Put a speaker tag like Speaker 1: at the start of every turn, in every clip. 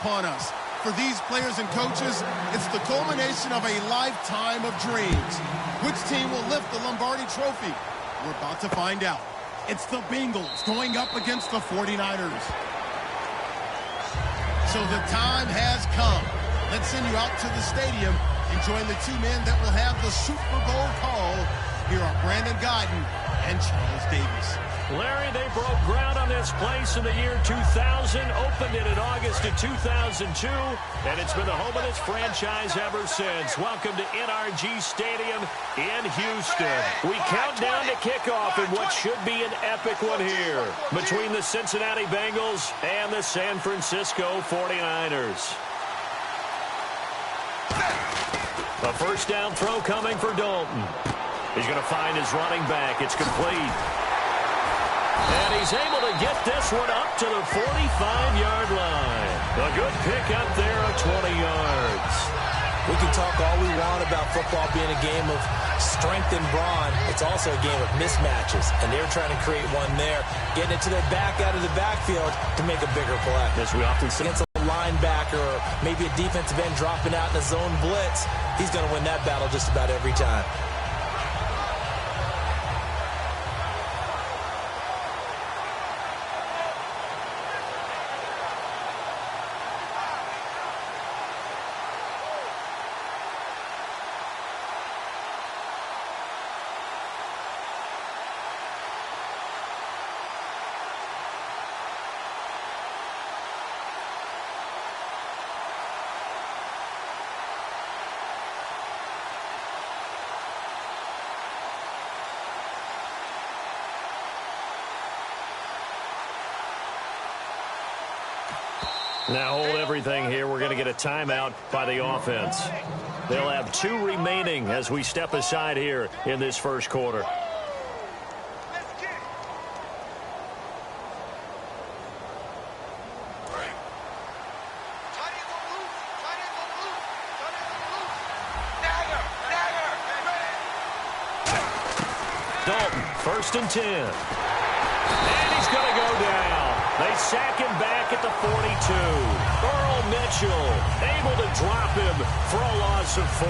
Speaker 1: upon us. For these players and coaches, it's the culmination of a lifetime of dreams. Which team will lift the Lombardi Trophy? We're about to find out. It's the Bengals going up against the 49ers. So the time has come. Let's send you out to the stadium and join the two men that will have the Super Bowl call. Here are Brandon Guyton and Charles Davis.
Speaker 2: Larry, they broke ground on this place in the year 2000, opened it in August of 2002, and it's been the home of this franchise ever since. Welcome to NRG Stadium in Houston. We count down to kickoff in what should be an epic one here between the Cincinnati Bengals and the San Francisco 49ers. A first down throw coming for Dalton. He's going to find his running back. It's complete. And he's able to get this one up to the 45-yard line. A good pick up there of 20 yards.
Speaker 3: We can talk all we want about football being a game of strength and brawn. It's also a game of mismatches, and they're trying to create one there, getting it to their back out of the backfield to make a bigger play.
Speaker 2: As we often see
Speaker 3: against a linebacker or maybe a defensive end dropping out in a zone blitz, he's going to win that battle just about every time.
Speaker 2: Now hold everything here. We're going to get a timeout by the offense. They'll have 2 remaining as we step aside here in this first quarter. Dalton, 1st and 10. And he's going to go down. They sack him back at the 42. Earl Mitchell able to drop him for a loss of 4.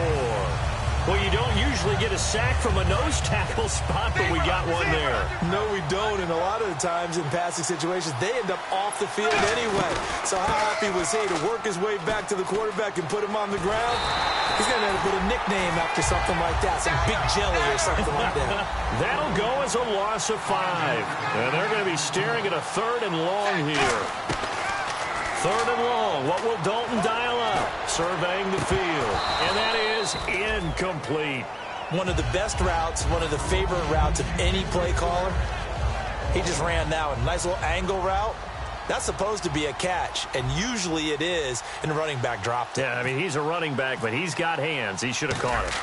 Speaker 2: Well, you don't usually get a sack from a nose tackle spot, but we got one there.
Speaker 3: No, we don't. And a lot of the times in passing situations, they end up off the field anyway. So how happy was he to work his way back to the quarterback and put him on the ground? He's going to end up with a nickname after something like that, some Big Jelly or something like that.
Speaker 2: That'll go as a loss of 5. And they're going to be staring at a 3rd and long here. 3rd and long. What will Dalton dial up? Surveying the field. And that is incomplete.
Speaker 3: One of the best routes, one of the favorite routes of any play caller. He just ran that one. Nice little angle route. That's supposed to be a catch, and usually it is, and the running back dropped it.
Speaker 2: Yeah, I mean, he's a running back, but he's got hands. He should have caught it.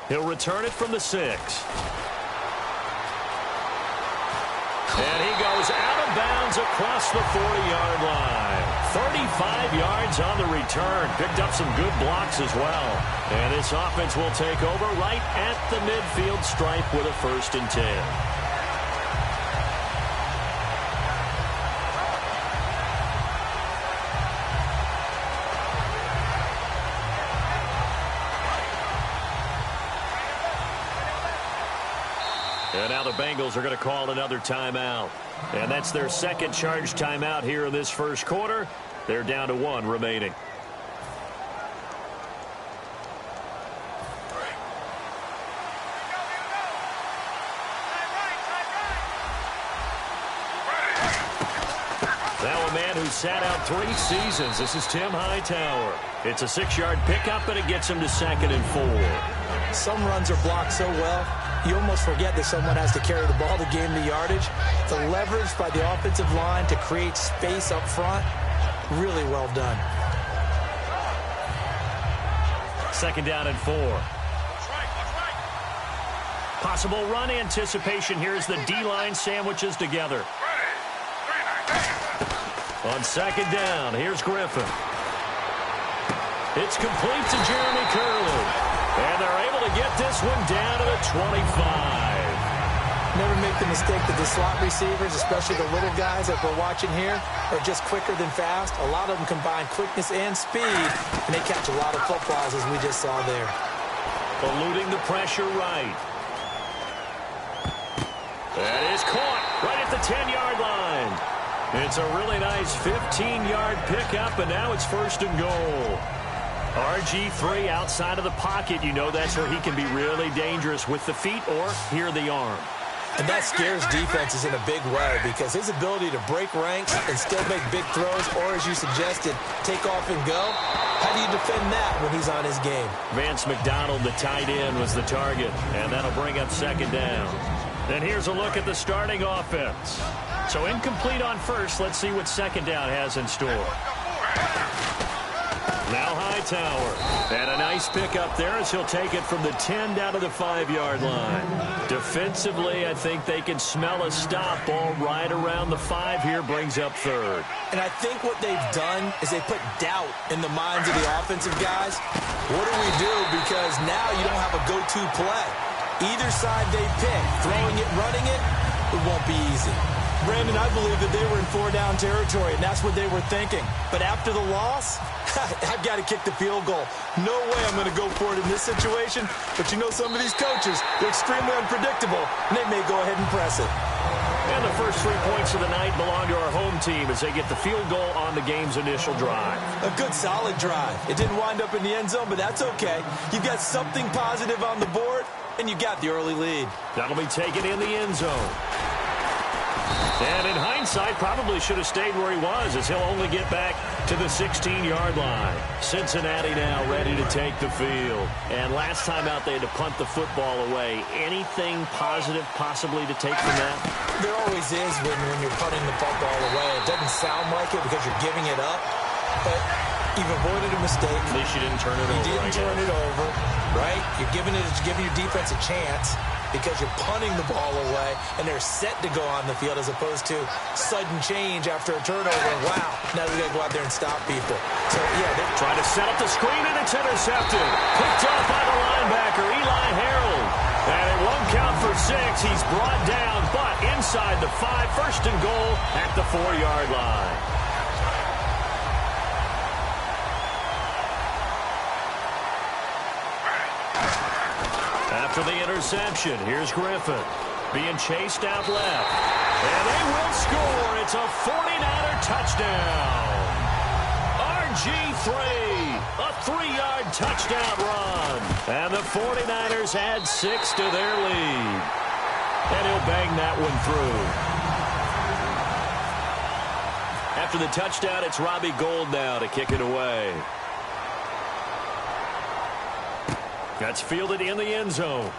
Speaker 2: He'll return it from the 6. And he goes out of bounds across the 40-yard line. 35 yards on the return. Picked up some good blocks as well. And this offense will take over right at the midfield stripe with a 1st and 10. And now the Bengals are going to call another timeout. And that's their second charge timeout here in this first quarter. They're down to 1 remaining. Now a man who sat out 3 seasons. This is Tim Hightower. It's a 6-yard pickup, and it gets him to 2nd and 4.
Speaker 3: Some runs are blocked so well, you almost forget that someone has to carry the ball to gain the yardage. The leverage by the offensive line to create space up front, really well done.
Speaker 2: 2nd down and 4. Possible run anticipation here as the D-line sandwiches together. On 2nd down, here's Griffin. It's complete to Jeremy Curley. And they're able to get this one down to the 25.
Speaker 3: Never make make the mistake that the slot receivers, especially the little guys that we're watching here, are just quicker than fast. A lot of them combine quickness and speed, and they catch a lot of footballs, as we just saw there.
Speaker 2: Eluding the pressure right. That is caught right at the 10-yard line. It's a really nice 15-yard pickup, and now it's first and goal. RG3 outside of the pocket. You know that's where he can be really dangerous with the feet or here the arm.
Speaker 3: And that scares defenses in a big way because his ability to break ranks and still make big throws or, as you suggested, take off and go, how do you defend that when he's on his game?
Speaker 2: Vance McDonald, the tight end, was the target, and that'll bring up second down. And here's a look at the starting offense. So incomplete on first. Let's see what second down has in store. Now Hightower. And a nice pickup there as he'll take it from the 10 down to the 5-yard line. Defensively, I think they can smell a stop. Ball right around the 5 here, brings up third.
Speaker 3: And I think what they've done is they put doubt in the minds of the offensive guys. What do we do? Because now you don't have a go-to play. Either side they pick, throwing it, running it, it won't be easy. Brandon, I believe that they were in 4-down territory, and that's what they were thinking. But after the loss, I've got to kick the field goal. No way I'm going to go for it in this situation. But you know some of these coaches, they're extremely unpredictable, and they may go ahead and press it.
Speaker 2: And the first 3 points of the night belong to our home team as they get the field goal on the game's initial drive.
Speaker 3: A good, solid drive. It didn't wind up in the end zone, but that's okay. You've got something positive on the board, and you got the early lead.
Speaker 2: That'll be taken in the end zone. And in hindsight, probably should have stayed where he was as he'll only get back to the 16-yard line. Cincinnati now ready to take the field. And last time out, they had to punt the football away. Anything positive possibly to take from that?
Speaker 3: There always is when you're punting the football away. It doesn't sound like it because you're giving it up, but you've avoided a mistake.
Speaker 2: At least you didn't turn it over.
Speaker 3: You didn't turn it over, right? You're giving your defense a chance because you're punting the ball away, and they're set to go on the field as opposed to sudden change after a turnover. Wow, now we got to go out there and stop people. So, yeah, they're
Speaker 2: trying to set up the screen, and it's intercepted. Picked off by the linebacker, Eli Harold. And it won't count for 6. He's brought down, but inside the 5, first and goal at the 4-yard line. After the interception, here's Griffin being chased out left. And they will score. It's a 49er touchdown. RG3, a 3-yard touchdown run. And the 49ers add 6 to their lead. And he'll bang that one through. After the touchdown, it's Robbie Gould now to kick it away. That's fielded in the end zone.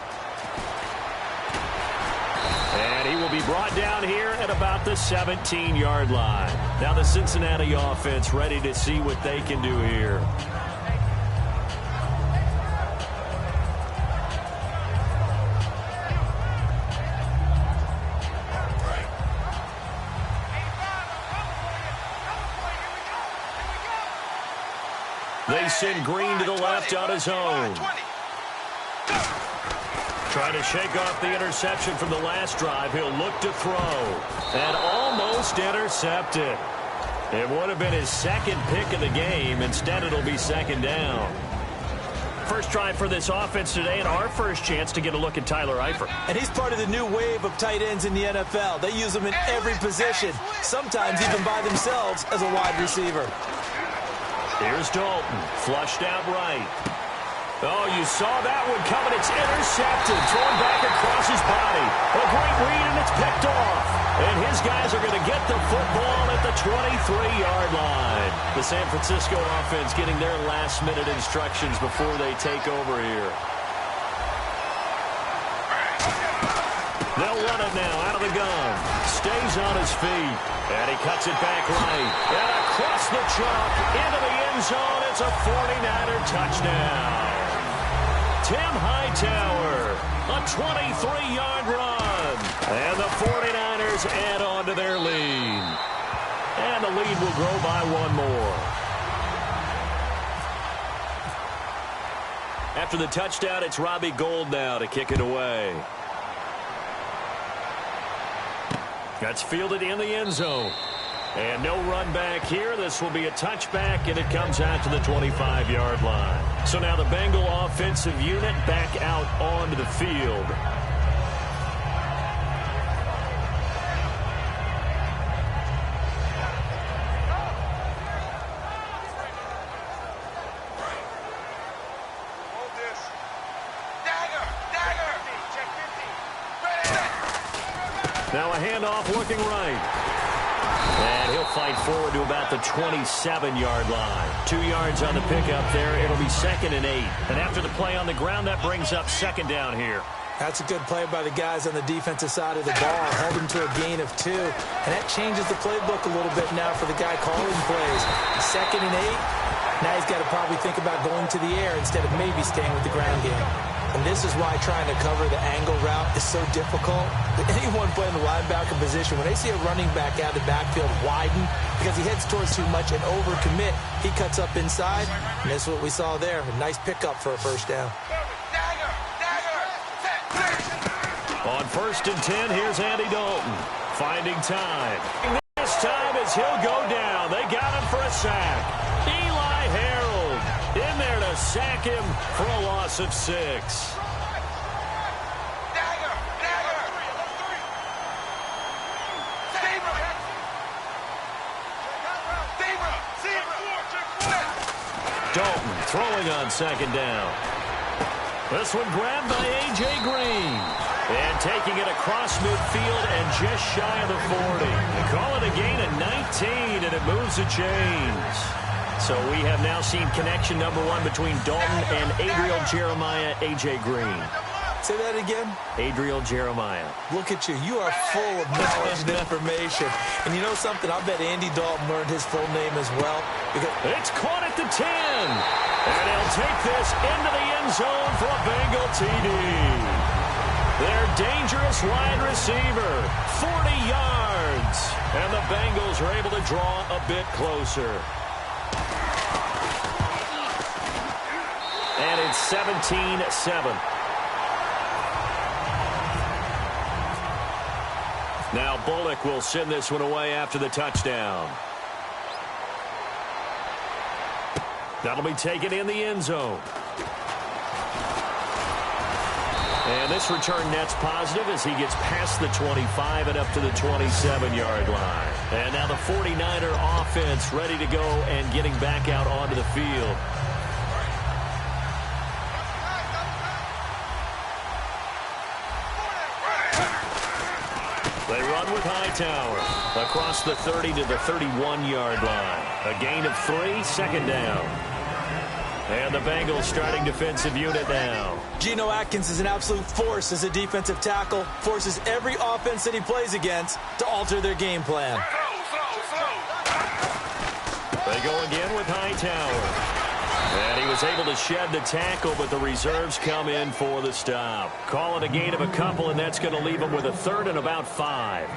Speaker 2: And he will be brought down here at about the 17-yard line. Now the Cincinnati offense ready to see what they can do here. They send Green to the left on his own. Trying to shake off the interception from the last drive. He'll look to throw. And almost intercepted. It would have been his second pick of the game. Instead, it'll be second down. First drive for this offense today, and our first chance to get a look at Tyler Eifert.
Speaker 3: And he's part of the new wave of tight ends in the NFL. They use them in every position, sometimes even by themselves as a wide receiver.
Speaker 2: Here's Dalton, flushed out right. Oh, you saw that one coming. It's intercepted, thrown back across his body. A great read, and it's picked off. And his guys are going to get the football at the 23-yard line. The San Francisco offense getting their last-minute instructions before they take over here. They'll run it now out of the gun. Stays on his feet. And he cuts it back right. And across the chalk into the end zone. It's a 49er touchdown. Tim Hightower, a 23-yard run. And the 49ers add on to their lead. And the lead will grow by one more. After the touchdown, it's Robbie Gould now to kick it away. That's fielded in the end zone. And no run back here. This will be a touchback, and it comes out to the 25-yard line. So now the Bengal offensive unit back out onto the field. Now a handoff looking right. And he'll fight forward to about the 27-yard line. 2 yards on the pickup there. It'll be 2nd and 8. And after the play on the ground, that brings up 2nd down here.
Speaker 3: That's a good play by the guys on the defensive side of the ball. Held him to a gain of 2. And that changes the playbook a little bit now for the guy calling plays. 2nd and 8. Now he's got to probably think about going to the air instead of maybe staying with the ground game. And this is why trying to cover the angle route is so difficult. Anyone playing the linebacker position, when they see a running back out of the backfield widen because he heads towards too much and overcommit, he cuts up inside, and that's what we saw there. A nice pickup for a first down.
Speaker 2: On 1st and 10, here's Andy Dalton finding time. This time as he'll go down. They got him for a sack. Eli Harold in there to sack him for a loss of 6. Dalton throwing on 2nd down. This one grabbed by A.J. Green. And taking it across midfield and just shy of the 40. They call it a gain of 19, and it moves the chains. So we have now seen connection number 1 between Dalton and Adriel Jeremiah, A.J. Green.
Speaker 3: Say that again?
Speaker 2: Adriel Jeremiah.
Speaker 3: Look at you. You are full of knowledge and information. And you know something? I bet Andy Dalton learned his full name as well.
Speaker 2: It's caught at the 10. And he'll take this into the end zone for a Bengal TD. Their dangerous wide receiver, 40 yards. And the Bengals are able to draw a bit closer. And it's 17-7. Now Bullock will send this one away after the touchdown. That'll be taken in the end zone. And this return net's positive as he gets past the 25 and up to the 27-yard line. And now the 49er offense ready to go and getting back out onto the field. They run with Hightower across the 30 to the 31-yard line. A gain of 3, 2nd down. And the Bengals starting defensive unit now.
Speaker 3: Geno Atkins is an absolute force as a defensive tackle. Forces every offense that he plays against to alter their game plan.
Speaker 2: They go again with Hightower. And he was able to shed the tackle, but the reserves come in for the stop. Call it a gain of a couple, and that's going to leave him with a 3rd and about 5.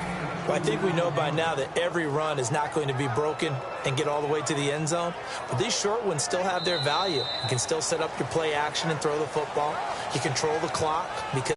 Speaker 3: Well, I think we know by now that every run is not going to be broken and get all the way to the end zone. But these short ones still have their value. You can still set up your play action and throw the football. You control the clock because